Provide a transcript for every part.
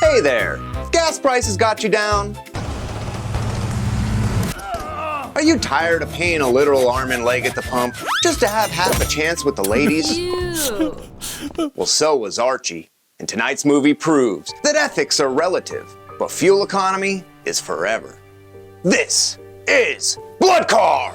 Hey there, gas prices got you down? Are you tired of paying a literal arm and leg at the pump just to have half a chance with the ladies? Ew. Well, so was Archie. And tonight's movie proves that ethics are relative, but fuel economy is forever. This is Blood Car!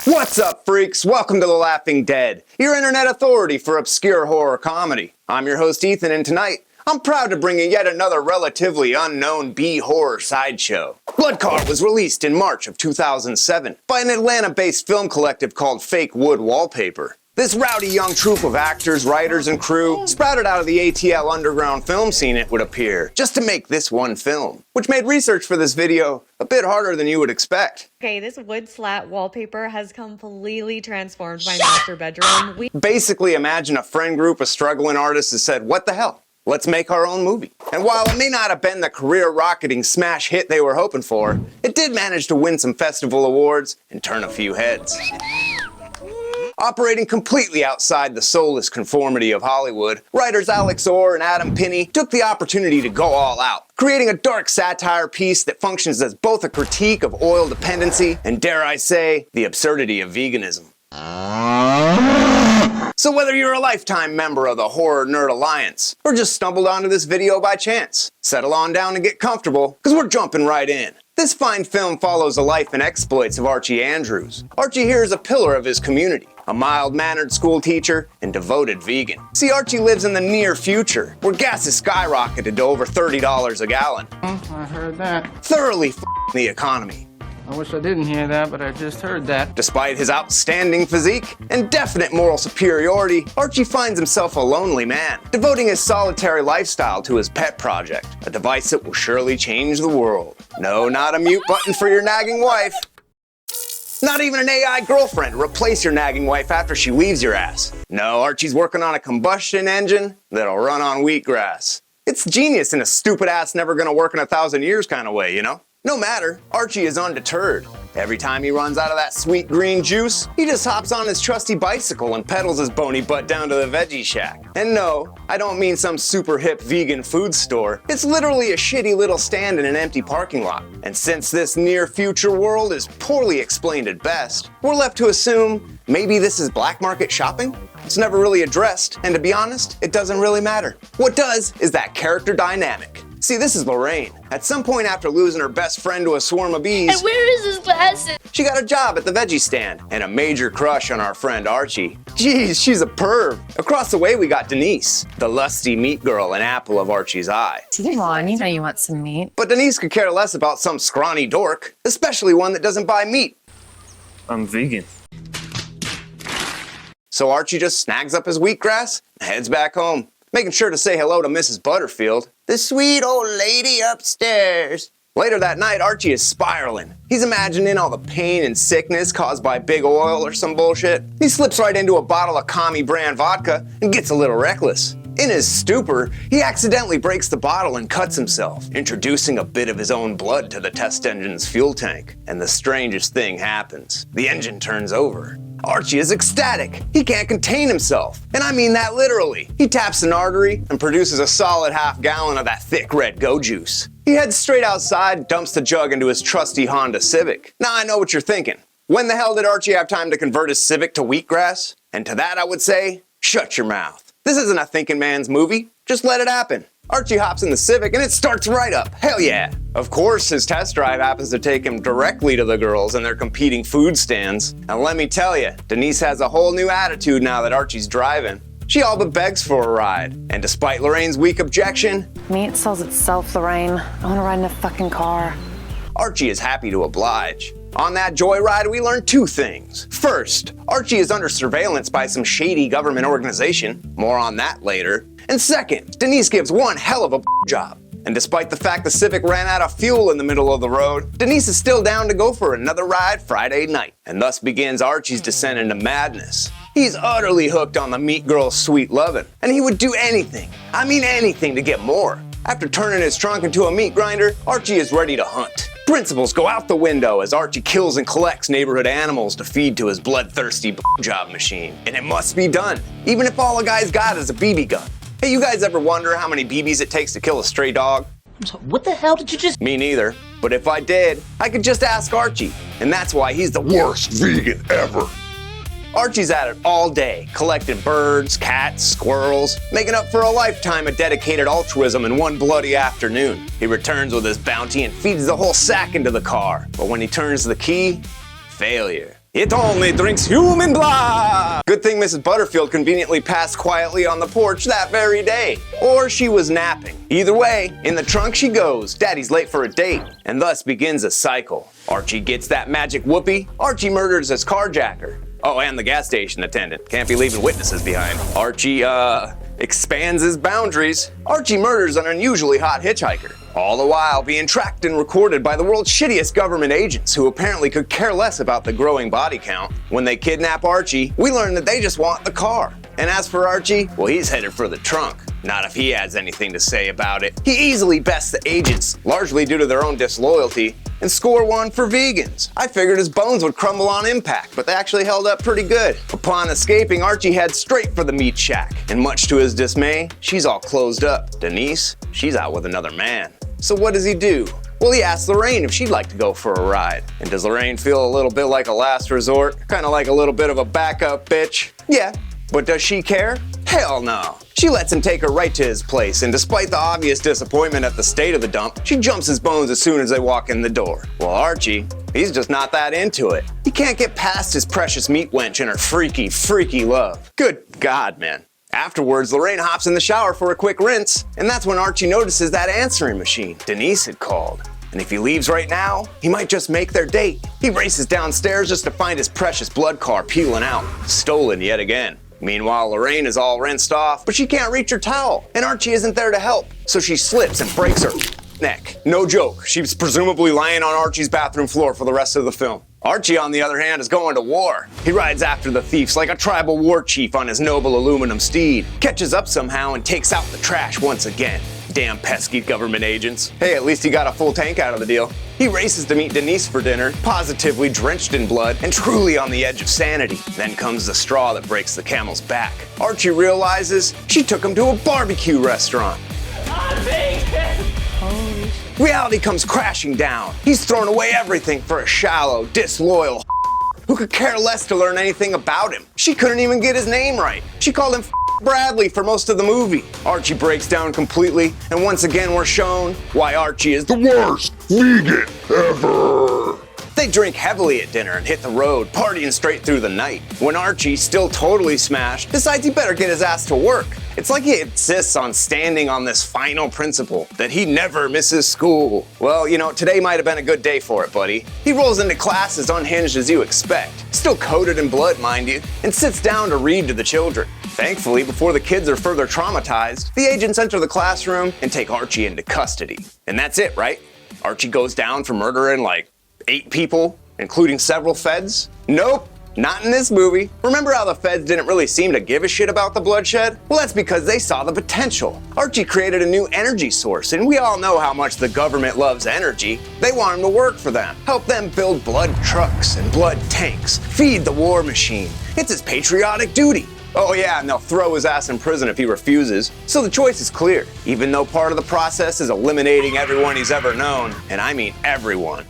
What's up, freaks? Welcome to The Laughing Dead, your internet authority for obscure horror comedy. I'm your host, Ethan, and tonight, I'm proud to bring you yet another relatively unknown B-horror sideshow. Blood Car was released in March of 2007 by an Atlanta-based film collective called Fake Wood Wallpaper. This rowdy young troupe of actors, writers, and crew sprouted out of the ATL underground film scene, it would appear, just to make this one film, which made research for this video a bit harder than you would expect. Okay, this wood slat wallpaper has completely transformed my master bedroom. Basically, imagine a friend group of struggling artists that said, what the hell? Let's make our own movie. And while it may not have been the career-rocketing smash hit they were hoping for, it did manage to win some festival awards and turn a few heads. Operating completely outside the soulless conformity of Hollywood, writers Alex Orr and Adam Pinney took the opportunity to go all out, creating a dark satire piece that functions as both a critique of oil dependency and, dare I say, the absurdity of veganism. So whether you're a lifetime member of the Horror Nerd Alliance, or just stumbled onto this video by chance, settle on down and get comfortable, because we're jumping right in. This fine film follows the life and exploits of Archie Andrews. Archie here is a pillar of his community, a mild-mannered school teacher and devoted vegan. See, Archie lives in the near future, where gas has skyrocketed to over $30 a gallon. I heard that. Thoroughly f***ing the economy. I wish I didn't hear that, but I just heard that. Despite his outstanding physique and definite moral superiority, Archie finds himself a lonely man, devoting his solitary lifestyle to his pet project, a device that will surely change the world. No, not a mute button for your nagging wife. Not even an AI girlfriend to replace your nagging wife after she leaves your ass. No, Archie's working on a combustion engine that'll run on wheatgrass. It's genius in a stupid ass never gonna work in 1,000 years kind of way, you know? No matter, Archie is undeterred. Every time he runs out of that sweet green juice, he just hops on his trusty bicycle and pedals his bony butt down to the veggie shack. And no, I don't mean some super hip vegan food store. It's literally a shitty little stand in an empty parking lot. And since this near future world is poorly explained at best, we're left to assume maybe this is black market shopping? It's never really addressed, and to be honest, it doesn't really matter. What does is that character dynamic. See, this is Lorraine. At some point after losing her best friend to a swarm of bees, and where is his glasses? She got a job at the veggie stand and a major crush on our friend Archie. Geez, she's a perv. Across the way we got Denise, the lusty meat girl and apple of Archie's eye. Come on, you know you want some meat. But Denise could care less about some scrawny dork, especially one that doesn't buy meat. I'm vegan. So Archie just snags up his wheatgrass and heads back home, making sure to say hello to Mrs. Butterfield, the sweet old lady upstairs. Later that night, Archie is spiraling. He's imagining all the pain and sickness caused by big oil or some bullshit. He slips right into a bottle of Kami brand vodka and gets a little reckless. In his stupor, he accidentally breaks the bottle and cuts himself, introducing a bit of his own blood to the test engine's fuel tank. And the strangest thing happens. The engine turns over. Archie is ecstatic. He can't contain himself. And I mean that literally. He taps an artery and produces a solid half gallon of that thick red go juice. He heads straight outside, dumps the jug into his trusty Honda Civic. Now I know what you're thinking. When the hell did Archie have time to convert his Civic to wheatgrass? And to that I would say, shut your mouth. This isn't a thinking man's movie. Just let it happen. Archie hops in the Civic and it starts right up. Hell yeah. Of course, his test drive happens to take him directly to the girls and their competing food stands. And let me tell you, Denise has a whole new attitude now that Archie's driving. She all but begs for a ride. And despite Lorraine's weak objection, Meat sells itself, Lorraine. I want to ride in a fucking car. Archie is happy to oblige. On that joyride, we learn two things. First, Archie is under surveillance by some shady government organization. More on that later. And second, Denise gives one hell of a job. And despite the fact the Civic ran out of fuel in the middle of the road, Denise is still down to go for another ride Friday night. And thus begins Archie's descent into madness. He's utterly hooked on the meat girl's sweet lovin', and he would do anything, I mean anything, to get more. After turning his trunk into a meat grinder, Archie is ready to hunt. Principles go out the window as Archie kills and collects neighborhood animals to feed to his bloodthirsty job machine. And it must be done, even if all a guy's got is a BB gun. Hey, you guys ever wonder how many BBs it takes to kill a stray dog? What the hell did you just... Me neither. But if I did, I could just ask Archie. And that's why he's the worst vegan ever. Archie's at it all day, collecting birds, cats, squirrels, making up for a lifetime of dedicated altruism in one bloody afternoon. He returns with his bounty and feeds the whole sack into the car. But when he turns the key, failure. It only drinks human blood! Good thing Mrs. Butterfield conveniently passed quietly on the porch that very day. Or she was napping. Either way, in the trunk she goes. Daddy's late for a date. And thus begins a cycle. Archie gets that magic whoopee. Archie murders his carjacker. Oh, and the gas station attendant. Can't be leaving witnesses behind. Archie, expands his boundaries. Archie murders an unusually hot hitchhiker. All the while being tracked and recorded by the world's shittiest government agents who apparently could care less about the growing body count. When they kidnap Archie, we learn that they just want the car. And as for Archie, well, he's headed for the trunk. Not if he has anything to say about it. He easily bests the agents, largely due to their own disloyalty, and score one for vegans. I figured his bones would crumble on impact, but they actually held up pretty good. Upon escaping, Archie heads straight for the meat shack, and much to his dismay, she's all closed up. Denise, she's out with another man. So what does he do? Well, he asks Lorraine if she'd like to go for a ride. And does Lorraine feel a little bit like a last resort? Kind of like a little bit of a backup bitch? Yeah, but does she care? Hell no. She lets him take her right to his place, and despite the obvious disappointment at the state of the dump, she jumps his bones as soon as they walk in the door. Well, Archie, he's just not that into it. He can't get past his precious meat wench and her freaky, freaky love. Good God, man. Afterwards, Lorraine hops in the shower for a quick rinse, and that's when Archie notices that answering machine Denise had called. And if he leaves right now, he might just make their date. He races downstairs just to find his precious blood car peeling out, stolen yet again. Meanwhile, Lorraine is all rinsed off, but she can't reach her towel, and Archie isn't there to help, so she slips and breaks her neck. No joke, she's presumably lying on Archie's bathroom floor for the rest of the film. Archie, on the other hand, is going to war. He rides after the thieves like a tribal war chief on his noble aluminum steed, catches up somehow and takes out the trash once again. Damn pesky government agents. Hey, at least he got a full tank out of the deal. He races to meet Denise for dinner, positively drenched in blood and truly on the edge of sanity. Then comes the straw that breaks the camel's back. Archie realizes she took him to a barbecue restaurant. Reality comes crashing down. He's thrown away everything for a shallow, disloyal who could care less to learn anything about him. She couldn't even get his name right. She called him Bradley for most of the movie. Archie breaks down completely, and once again we're shown why Archie is the worst vegan ever. They drink heavily at dinner and hit the road, partying straight through the night. When Archie, still totally smashed, decides he better get his ass to work. It's like he insists on standing on this final principle, that he never misses school. Well, you know, today might have been a good day for it, buddy. He rolls into class as unhinged as you expect, still coated in blood, mind you, and sits down to read to the children. Thankfully, before the kids are further traumatized, the agents enter the classroom and take Archie into custody. And that's it, right? Archie goes down for murdering like 8 people, including several feds? Nope, not in this movie. Remember how the feds didn't really seem to give a shit about the bloodshed? Well, that's because they saw the potential. Archie created a new energy source, and we all know how much the government loves energy. They want him to work for them, help them build blood trucks and blood tanks, feed the war machine. It's his patriotic duty. Oh yeah, and they'll throw his ass in prison if he refuses. So the choice is clear, even though part of the process is eliminating everyone he's ever known, and I mean everyone.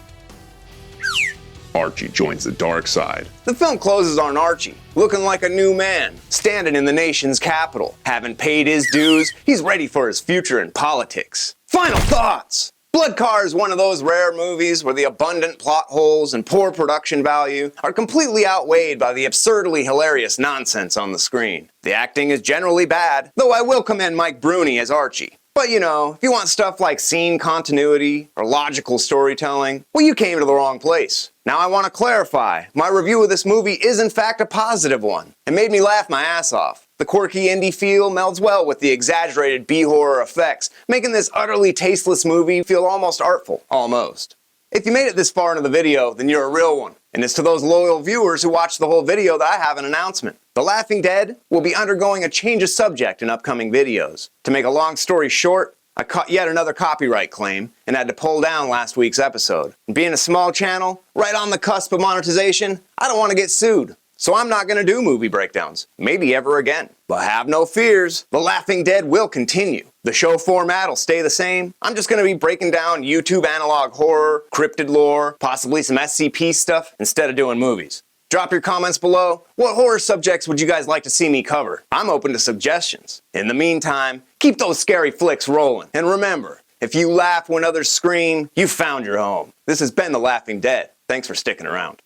Archie joins the dark side. The film closes on Archie, looking like a new man, standing in the nation's capital. Having paid his dues, he's ready for his future in politics. Final thoughts! Blood Car is one of those rare movies where the abundant plot holes and poor production value are completely outweighed by the absurdly hilarious nonsense on the screen. The acting is generally bad, though I will commend Mike Bruni as Archie. But you know, if you want stuff like scene continuity or logical storytelling, well, you came to the wrong place. Now I want to clarify, my review of this movie is in fact a positive one. It made me laugh my ass off. The quirky indie feel melds well with the exaggerated B-horror effects, making this utterly tasteless movie feel almost artful. Almost. If you made it this far into the video, then you're a real one. And it's to those loyal viewers who watched the whole video that I have an announcement. The Laughing Dead will be undergoing a change of subject in upcoming videos. To make a long story short, I caught yet another copyright claim and had to pull down last week's episode. And being a small channel, right on the cusp of monetization, I don't want to get sued. So I'm not gonna do movie breakdowns, maybe ever again. But have no fears, The Laughing Dead will continue. The show format will stay the same. I'm just gonna be breaking down YouTube analog horror, cryptid lore, possibly some SCP stuff, instead of doing movies. Drop your comments below. What horror subjects would you guys like to see me cover? I'm open to suggestions. In the meantime, keep those scary flicks rolling. And remember, if you laugh when others scream, you found your home. This has been The Laughing Dead. Thanks for sticking around.